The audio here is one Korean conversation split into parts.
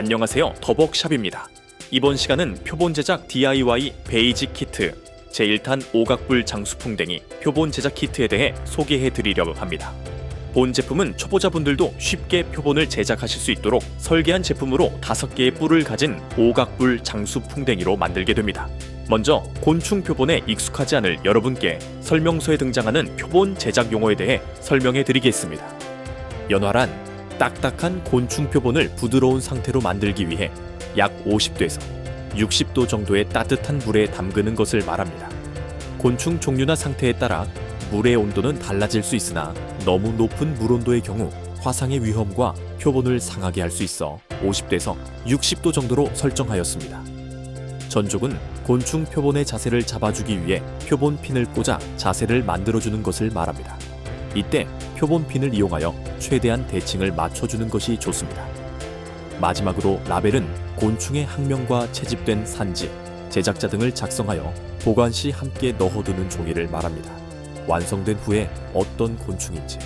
안녕하세요, 더벅샵입니다. 이번 시간은 표본 제작 DIY 베이직 키트 제1탄 오각불 장수풍뎅이 표본 제작 키트에 대해 소개해 드리려고 합니다. 본 제품은 초보자분들도 쉽게 표본을 제작하실 수 있도록 설계한 제품으로 5개의 뿔을 가진 오각불 장수풍뎅이로 만들게 됩니다. 먼저 곤충 표본에 익숙하지 않을 여러분께 설명서에 등장하는 표본 제작 용어에 대해 설명해 드리겠습니다. 연화란 딱딱한 곤충 표본을 부드러운 상태로 만들기 위해 약 50도에서 60도 정도의 따뜻한 물에 담그는 것을 말합니다. 곤충 종류나 상태에 따라 물의 온도는 달라질 수 있으나 너무 높은 물 온도의 경우 화상의 위험과 표본을 상하게 할 수 있어 50도에서 60도 정도로 설정하였습니다. 전족은 곤충 표본의 자세를 잡아주기 위해 표본 핀을 꽂아 자세를 만들어주는 것을 말합니다. 이때 표본 핀을 이용하여 최대한 대칭을 맞춰주는 것이 좋습니다. 마지막으로 라벨은 곤충의 학명과 채집된 산지, 제작자 등을 작성하여 보관 시 함께 넣어두는 종이를 말합니다. 완성된 후에 어떤 곤충인지,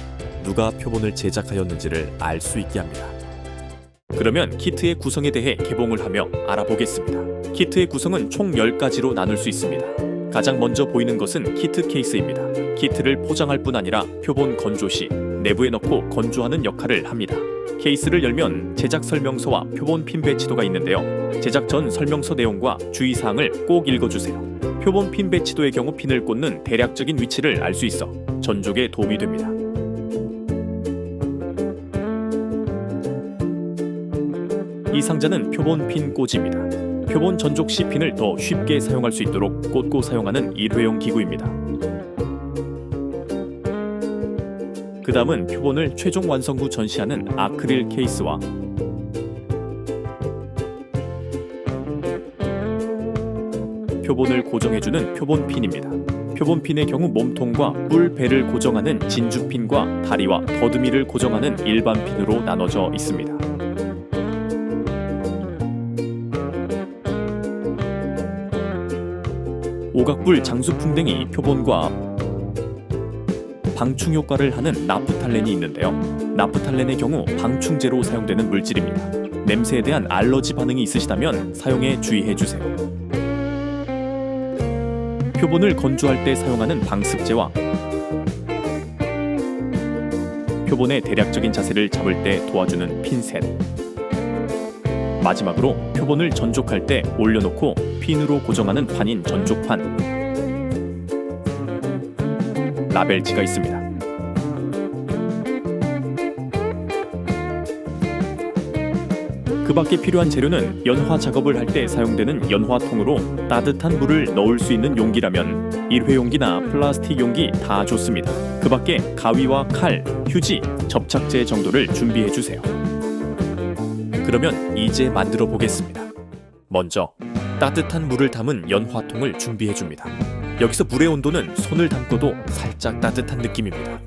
누가 표본을 제작하였는지를 알 수 있게 합니다. 그러면 키트의 구성에 대해 개봉을 하며 알아보겠습니다. 키트의 구성은 총 10가지로 나눌 수 있습니다. 가장 먼저 보이는 것은 키트 케이스입니다. 키트를 포장할 뿐 아니라 표본 건조 시 내부에 넣고 건조하는 역할을 합니다. 케이스를 열면 제작 설명서와 표본 핀 배치도가 있는데요. 제작 전 설명서 내용과 주의사항을 꼭 읽어주세요. 표본 핀 배치도의 경우 핀을 꽂는 대략적인 위치를 알 수 있어 전족에 도움이 됩니다. 이 상자는 표본 핀 꽂이입니다. 표본 전족 시 핀을 더 쉽게 사용할 수 있도록 꽂고 사용하는 일회용 기구입니다. 그 다음은 표본을 최종 완성 후 전시하는 아크릴 케이스와 표본을 고정해주는 표본 핀입니다. 표본 핀의 경우 몸통과 뿔 배를 고정하는 진주 핀과 다리와 더듬이를 고정하는 일반 핀으로 나눠져 있습니다. 오각불 장수풍뎅이 표본과 방충 효과를 하는 나프탈렌이 있는데요. 나프탈렌의 경우 방충제로 사용되는 물질입니다. 냄새에 대한 알러지 반응이 있으시다면 사용에 주의해주세요. 표본을 건조할 때 사용하는 방습제와 표본의 대략적인 자세를 잡을 때 도와주는 핀셋, 마지막으로 표본을 전족할 때 올려놓고 핀으로 고정하는 판인 전족판, 라벨지가 있습니다. 그 밖에 필요한 재료는 연화 작업을 할 때 사용되는 연화통으로 따뜻한 물을 넣을 수 있는 용기라면 일회용기나 플라스틱 용기 다 좋습니다. 그 밖에 가위와 칼, 휴지, 접착제 정도를 준비해 주세요. 그러면 이제 만들어 보겠습니다. 먼저 따뜻한 물을 담은 연화통을 준비해 줍니다. 여기서 물의 온도는 손을 담고도 살짝 따뜻한 느낌입니다.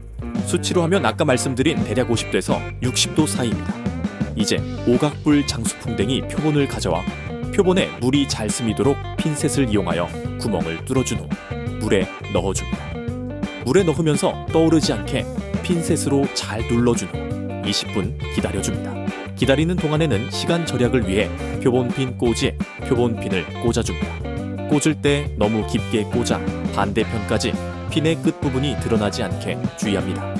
수치로 하면 아까 말씀드린 대략 50도에서 60도 사이입니다. 이제 오각불 장수풍뎅이 표본을 가져와 표본에 물이 잘 스미도록 핀셋을 이용하여 구멍을 뚫어준 후 물에 넣어줍니다. 물에 넣으면서 떠오르지 않게 핀셋으로 잘 눌러준 후 20분 기다려줍니다. 기다리는 동안에는 시간 절약을 위해 표본핀 꽂이에 표본핀을 꽂아줍니다. 꽂을 때 너무 깊게 꽂아 반대편까지 핀의 끝부분이 드러나지 않게 주의합니다.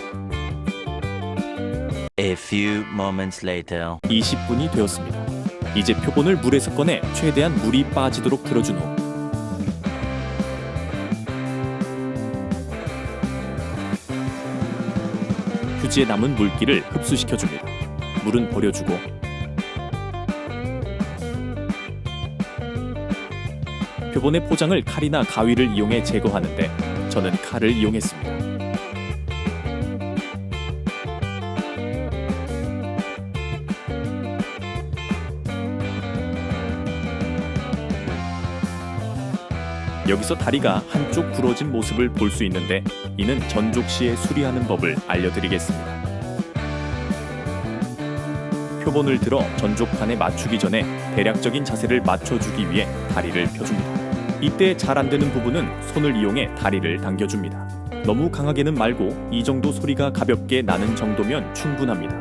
A few moments later. 20분이 되었습니다. 이제 표본을 물에서 꺼내 최대한 물이 빠지도록 틀어준 후 휴지에 남은 물기를 흡수시켜줍니다. 물은 버려주고 표본의 포장을 칼이나 가위를 이용해 제거하는데 저는 칼을 이용했습니다. 여기서 다리가 한쪽 부러진 모습을 볼 수 있는데 이는 전족 시에 수리하는 법을 알려드리겠습니다. 표본을 들어 전족판에 맞추기 전에 대략적인 자세를 맞춰주기 위해 다리를 펴줍니다. 이때 잘 안되는 부분은 손을 이용해 다리를 당겨줍니다. 너무 강하게는 말고 이 정도 소리가 가볍게 나는 정도면 충분합니다.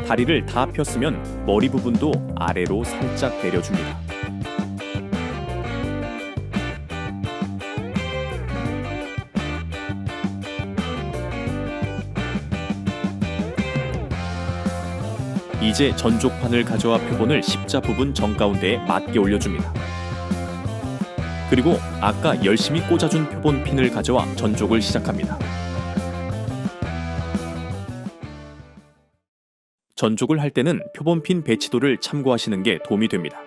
다리를 다 폈으면 머리 부분도 아래로 살짝 내려줍니다. 이제 전족판을 가져와 표본을 십자 부분 정가운데에 맞게 올려줍니다. 그리고 아까 열심히 꽂아준 표본 핀을 가져와 전족을 시작합니다. 전족을 할 때는 표본 핀 배치도를 참고하시는 게 도움이 됩니다.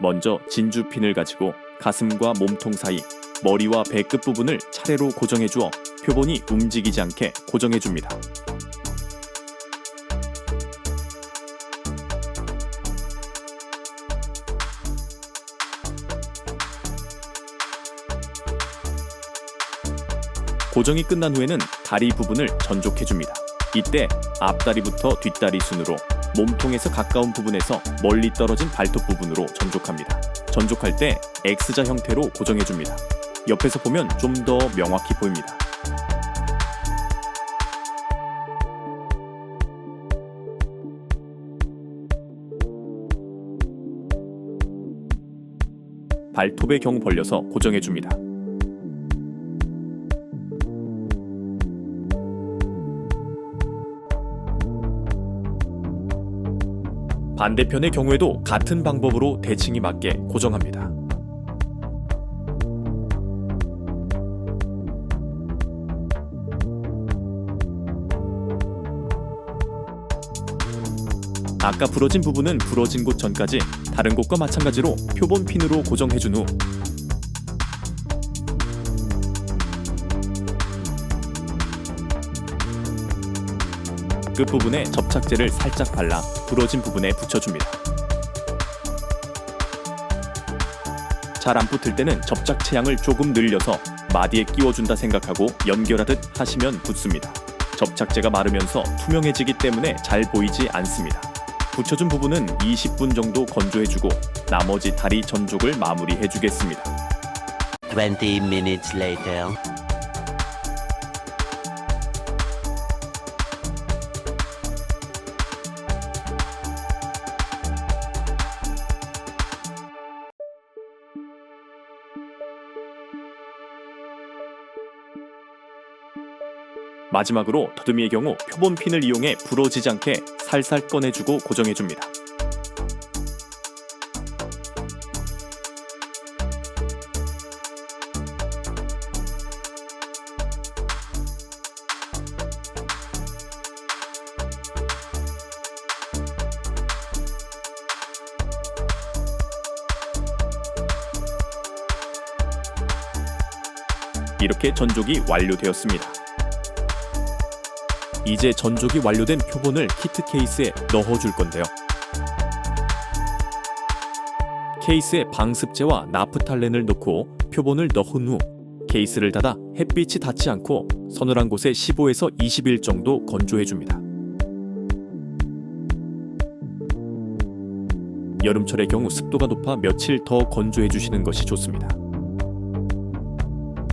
먼저 진주 핀을 가지고 가슴과 몸통 사이, 머리와 배 끝 부분을 차례로 고정해 주어 표본이 움직이지 않게 고정해 줍니다. 고정이 끝난 후에는 다리 부분을 전족해줍니다. 이때 앞다리부터 뒷다리 순으로 몸통에서 가까운 부분에서 멀리 떨어진 발톱 부분으로 전족합니다. 전족할 때 X자 형태로 고정해줍니다. 옆에서 보면 좀 더 명확히 보입니다. 발톱의 경우 벌려서 고정해줍니다. 반대편의 경우에도 같은 방법으로 대칭이 맞게 고정합니다. 아까 부러진 부분은 부러진 곳 전까지 다른 곳과 마찬가지로 표본 핀으로 고정해준 후 끝부분에 접착제를 살짝 발라 부러진 부분에 붙여줍니다. 잘 안 붙을 때는 접착제 양을 조금 늘려서 마디에 끼워준다 생각하고 연결하듯 하시면 붙습니다. 접착제가 마르면서 투명해지기 때문에 잘 보이지 않습니다. 붙여준 부분은 20분 정도 건조해주고 나머지 다리 전족을 마무리해주겠습니다. 20 minutes later. 마지막으로 더듬이의 경우 표본 핀을 이용해 부러지지 않게 살살 꺼내주고 고정해줍니다. 이렇게 전족이 완료되었습니다. 이제 전족이 완료된 표본을 키트 케이스에 넣어줄 건데요. 케이스에 방습제와 나프탈렌을 넣고 표본을 넣은 후 케이스를 닫아 햇빛이 닿지 않고 서늘한 곳에 15에서 20일 정도 건조해줍니다. 여름철의 경우 습도가 높아 며칠 더 건조해주시는 것이 좋습니다.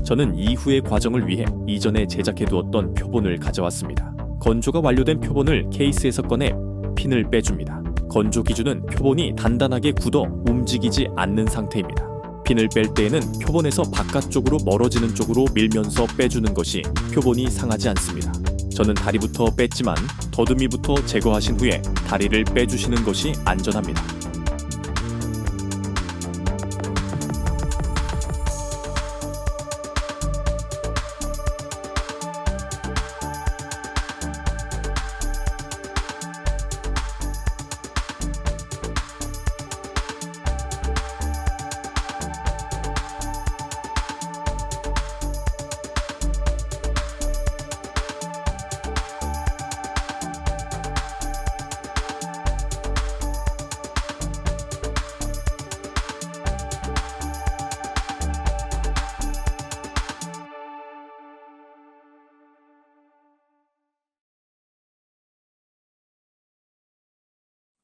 저는 이후의 과정을 위해 이전에 제작해두었던 표본을 가져왔습니다. 건조가 완료된 표본을 케이스에서 꺼내 핀을 빼줍니다. 건조 기준은 표본이 단단하게 굳어 움직이지 않는 상태입니다. 핀을 뺄 때에는 표본에서 바깥쪽으로 멀어지는 쪽으로 밀면서 빼주는 것이 표본이 상하지 않습니다. 저는 다리부터 뺐지만 더듬이부터 제거하신 후에 다리를 빼주시는 것이 안전합니다.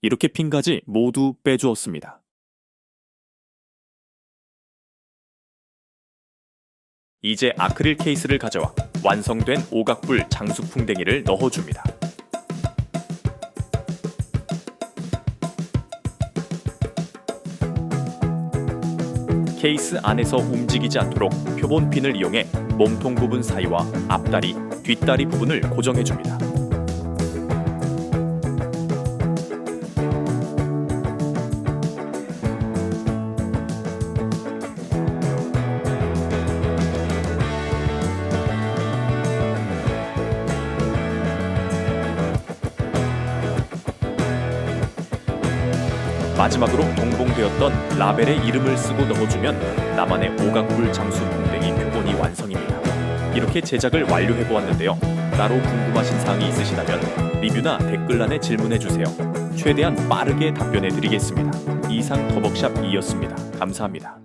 이렇게 핀까지 모두 빼주었습니다. 이제 아크릴 케이스를 가져와 완성된 오각불 장수풍뎅이를 넣어줍니다. 케이스 안에서 움직이지 않도록 표본핀을 이용해 몸통 부분 사이와 앞다리, 뒷다리 부분을 고정해줍니다. 마지막으로 동봉되었던 라벨의 이름을 쓰고 넣어주면 나만의 오각불 장수풍뎅이 표본이 완성입니다. 이렇게 제작을 완료해보았는데요. 따로 궁금하신 사항이 있으시다면 리뷰나 댓글란에 질문해주세요. 최대한 빠르게 답변해드리겠습니다. 이상 더벅샵 2였습니다. 감사합니다.